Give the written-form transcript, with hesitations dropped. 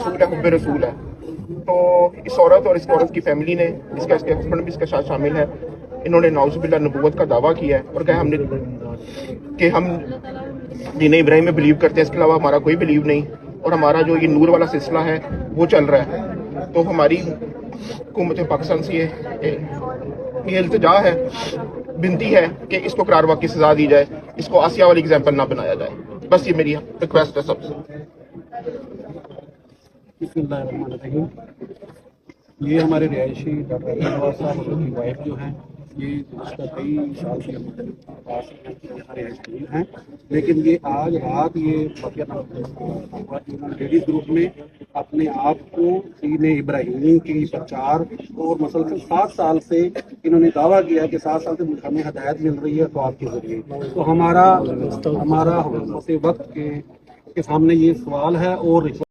رسول ہے، حب رسول ہے. تو اس عورت اور اس عورت کی فیملی نے، اس کا ہسبینڈ بھی اس کے ساتھ شامل ہے، انہوں نے نعوذ باللہ نبوت کا دعویٰ کیا ہے اور کہا کہ ہم دین ابراہیم میں بلیو کرتے ہیں، اس کے علاوہ ہمارا کوئی بلیو نہیں، اور ہمارا جو یہ نور والا سلسلہ ہے وہ چل رہا ہے. تو ہماری حکومت پاکستان سے یہ التجا ہے، بنتی ہے کہ اس کو قرار واقعی سزا دی جائے، اس کو آسیہ والی ایگزامپل نہ بنایا جائے. بس یہ میری ریکویسٹ ہے سب سے. بسم اللہ الرحمن الرحیم. یہ ہمارے رہائشی ڈاکٹر عبداللہ صاحب کی وائف جو ہیں، یہ گزشتہ کئی سال سے ہمارے پاس ہمارے رہائشی ہیں، لیکن یہ آج رات یہ لیڈیز گروپ میں اپنے آپ کو دین ابراہیم کی پرچار اور مسلسل 7 سال سے انہوں نے دعویٰ کیا کہ 7 سال سے ہمیں ہدایت مل رہی ہے تو آپ کے ذریعے. تو ہمارا حکومت وقت کے سامنے یہ سوال ہے اور